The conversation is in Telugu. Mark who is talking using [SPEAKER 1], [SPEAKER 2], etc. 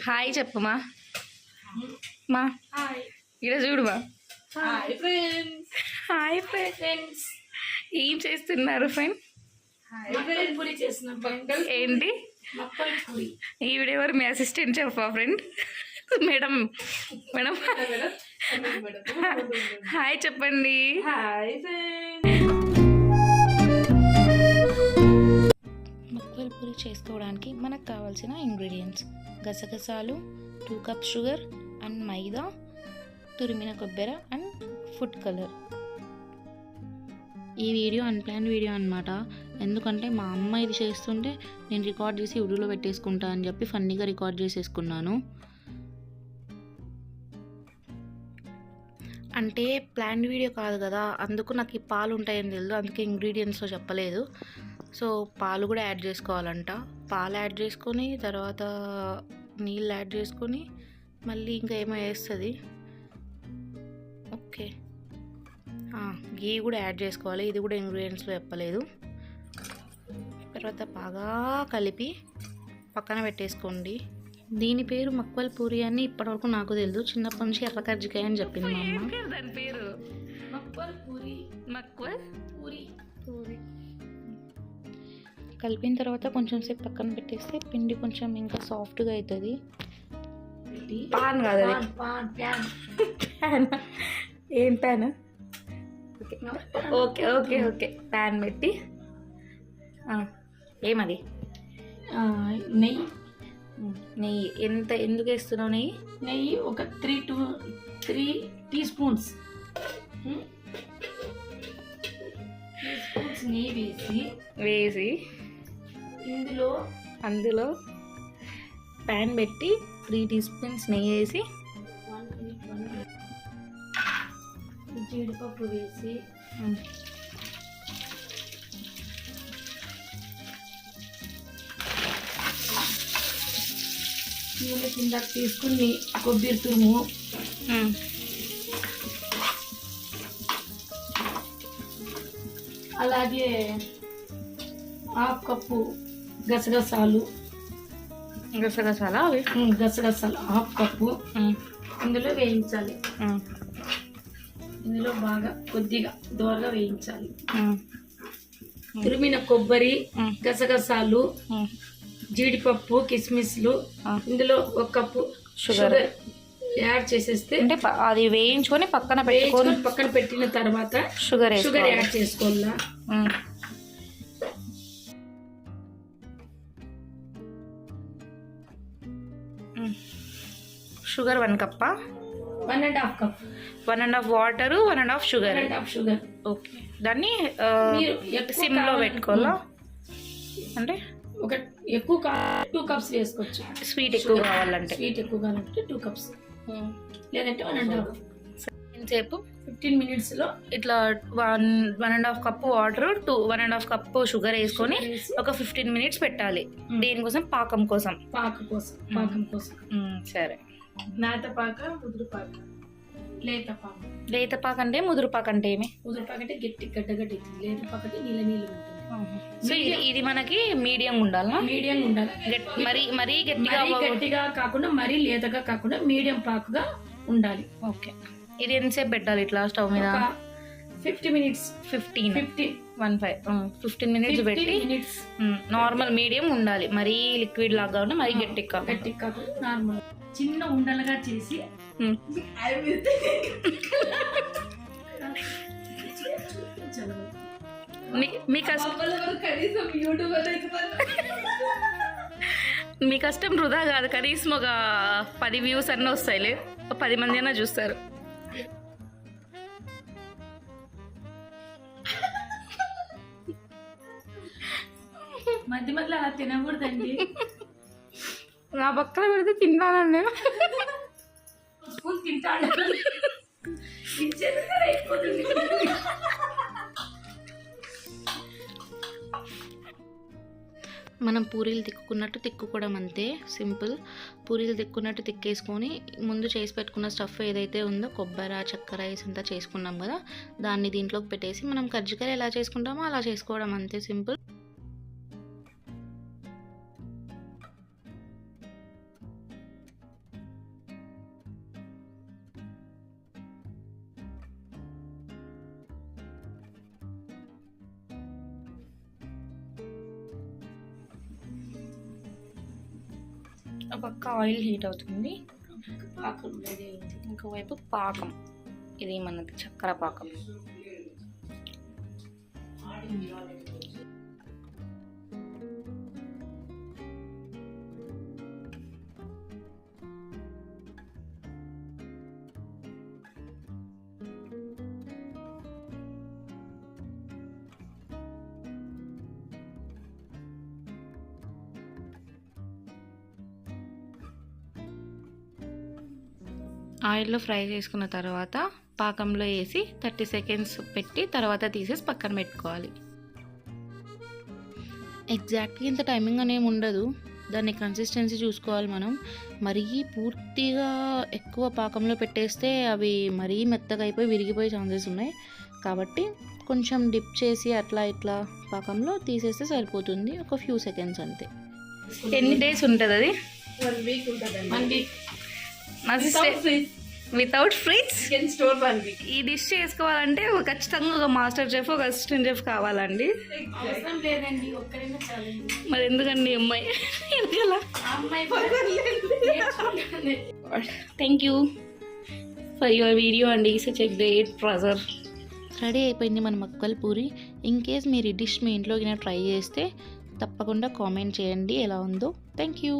[SPEAKER 1] హాయ్ చెప్పమా మా ఇక్కడ చూడుమా. హాయ్ ఫ్రెండ్స్, ఏం చేస్తున్నారు ఫ్రెండ్? ఏంటి ఈవిడెవరు? మీ అసిస్టెంట్ చెప్పా ఫ్రెండ్? మేడం మేడం హాయ్ చెప్పండి. మక్వల్ పూరి చేసుకోవడానికి మనకు కావాల్సిన ఇంగ్రీడియంట్స్: గసగసాలు, 2 కప్స్ షుగర్ అండ్ మైదా, తురిమిన కొబ్బరి అండ్ ఫుడ్ కలర్. ఈ వీడియో అన్ప్లాన్ వీడియో అనమాట. ఎందుకంటే మా అమ్మ ఇది చేస్తుంటే నేను రికార్డ్ చేసి వీడియోలో పెట్టేసుకుంటా అని చెప్పి ఫన్నీగా రికార్డ్ చేసేసుకున్నాను. అంటే ప్లాన్ వీడియో కాదు కదా, అందుకు నాకు ఈ పాలు ఉంటాయని తెలియదు, అందుకే ఇంగ్రీడియంట్స్లో చెప్పలేదు. సో పాలు కూడా యాడ్ చేసుకోవాలంట. పాలు యాడ్ చేసుకొని తర్వాత నీళ్ళు యాడ్ చేసుకొని మళ్ళీ ఇంకా ఏమో వేస్తుంది. ఓకే, గీ కూడా యాడ్ చేసుకోవాలి. ఇది కూడా ఇంగ్రీడియంట్స్లో చెప్పలేదు. తర్వాత బాగా కలిపి పక్కన పెట్టేసుకోండి. దీని పేరు మక్వల్ పూరి అని ఇప్పటివరకు నాకు తెలియదు. చిన్నప్పటి నుంచి ఎర్ర కజ్జికాయ అని చెప్పింది మా అమ్మ. దాని పేరు మక్వల్ పూరి. మక్వల్ పూరి. కలిపిన తర్వాత కొంచెం సేపు పక్కన పెట్టేస్తే పిండి కొంచెం ఇంకా సాఫ్ట్గా అవుతుంది. పాన్ కాదు, ప్యాన్. ఏం pan? Okay okay okay pan పెట్టి ఏమది నెయ్యి ఎంత ఎందుకు వేస్తున్నావు? నెయ్యి
[SPEAKER 2] ఒక 3 టీ స్పూన్స్ నెయ్యి
[SPEAKER 1] వేసి అందులో ప్యాన్ పెట్టి 3 టీ స్పూన్స్ నెయ్యి వేసి
[SPEAKER 2] జీడిపప్పు వేసి కింద తీసుకుని కొబ్బరి తురుము, అలాగే 1/2 కప్పు గసగసాలు 1/2 కప్పు ఇందులో వేయించాలి. ఇందులో బాగా కొద్దిగా దోరగా వేయించాలి. తురిమిన కొబ్బరి, గసగసాలు, జీడిపప్పు, కిస్మిస్లు, ఇందులో 1 కప్పు షుగర్ యాడ్ చేసేస్తే,
[SPEAKER 1] అంటే అది వేయించుకొని పక్కన
[SPEAKER 2] పెట్టిన తర్వాత షుగర్ యాడ్ చేసుకోవాలా.
[SPEAKER 1] Sugar 1 Kappa?
[SPEAKER 2] 1.5 cup.
[SPEAKER 1] 1.5 water, 1.5 sugar. Okay, దాన్ని సిమ్లో పెట్టుకోవాలా? అంటే
[SPEAKER 2] ఒక ఎక్కువ 2 కప్స్ వేసుకోవచ్చు.
[SPEAKER 1] స్వీట్ ఎక్కువ కావాలంటే
[SPEAKER 2] 2 కప్స్, లేదంటే 1.5.
[SPEAKER 1] ఎంతసేపు?
[SPEAKER 2] 15 minutes లో
[SPEAKER 1] ఇట్లా 1.5 కప్పు వాటర్, 1.5 కప్పు షుగర్ వేసుకొని ఒక 15 minutes పెట్టాలి. దేనికోసం? పాకం కోసం. సరే.
[SPEAKER 2] నాతపాక, ముదురుపాక, లేతపాక.
[SPEAKER 1] లేతపాక అంటే ముదురుపాక అంటే ఏమి?
[SPEAKER 2] ముదురుపాక అంటే గట్టి గడ్డగడ్డి, లేతపాక అంటే నీళ్ళ ఉంటుంది.
[SPEAKER 1] సో ఇది మనకి మీడియం ఉండాలి. మరీ గట్టిగా
[SPEAKER 2] కాకుండా మరీ లేతగా కాకుండా మీడియం పాకుగా ఉండాలి.
[SPEAKER 1] ఓకే, ఇది ఎంతసేపు పెట్టాలి ఇట్లా స్టవ్ మీద?
[SPEAKER 2] 15 minutes.
[SPEAKER 1] 15 minutes పెట్టి నార్మల్ మీడియం ఉండాలి. మరీ లిక్విడ్ లాగా ఉంటే మరీ గట్టిగా
[SPEAKER 2] కాకుండా నార్మల్ చిన్న ఉండలుగా చేసి
[SPEAKER 1] మీ కష్టం వృధా కాదు. కనీసం ఒక 10 views అన్నీ వస్తాయిలే, 10 మంది అయినా చూస్తారు.
[SPEAKER 2] మధ్య మధ్యలో అలా తినకూడదండి.
[SPEAKER 1] నా పక్కన పెడితే తింటానండి.
[SPEAKER 2] స్పూన్ తింటాను.
[SPEAKER 1] మనం పూరీలు తిక్కుకున్నట్టు తిక్కుకోవడం అంతే, సింపుల్. పూరీలు తిక్కున్నట్టు తిక్కేసుకొని ముందు చేసి పెట్టుకున్న స్టఫ్ ఏదైతే ఉందో కొబ్బరి, చక్కెర అంతా చేసుకున్నాం కదా, దాన్ని దీంట్లోకి పెట్టేసి మనం కజ్జికాయలు ఎలా చేసుకుంటామో అలా చేసుకోవడం అంతే, సింపుల్. ఒక పక్క ఆయిల్ హీట్ అవుతుంది,
[SPEAKER 2] పాకం రెడీ అయింది.
[SPEAKER 1] ఇంకోవైపు పాకం. ఇది మనది చక్కెర పాకం. ఆయిల్లో ఫ్రై చేసుకున్న తర్వాత పాకంలో వేసి 30 సెకండ్స్ పెట్టి తర్వాత తీసేసి పక్కన పెట్టుకోవాలి. ఎగ్జాక్ట్గా ఇంత టైమింగ్ అనేమి ఉండదు, దాని కన్సిస్టెన్సీ చూసుకోవాలి మనం. మరీ పూర్తిగా ఎక్కువ పాకంలో పెట్టేస్తే అవి మరీ మెత్తగా అయిపోయి విరిగిపోయే ఛాన్సెస్ ఉన్నాయి. కాబట్టి కొంచెం డిప్ చేసి అట్లా ఇట్లా పాకంలో తీసేస్తే సరిపోతుంది. ఒక ఫ్యూ సెకండ్స్ అంతే. ఎన్ని డేస్ ఉంటుంది అది?
[SPEAKER 2] 1 వీక్ ఉంటుందండి. 1 week
[SPEAKER 1] without fridge
[SPEAKER 2] can store 1 week.
[SPEAKER 1] ఈ డిష్ చేసుకోవాలంటే ఖచ్చితంగా ఒక మాస్టర్ చెఫ్, ఒక అసిస్టెంట్ చెఫ్ కావాలండి.
[SPEAKER 2] అవసరం లేదండి, ఒక్కరైనా చాలండి.
[SPEAKER 1] మరి ఎందుకండి అమ్మాయి ఎందుకలా?
[SPEAKER 2] అమ్మాయి
[SPEAKER 1] thank you for your video అండి, such a great treasure. Ready అయిపోయింది మన మక్కల్ పూరి. ఇన్ కేస్ మీరు ఈ డిష్ మీ ఇంట్లో ట్రై చేస్తే తప్పకుండా కామెంట్ చేయండి ఎలా ఉందో. Thank you.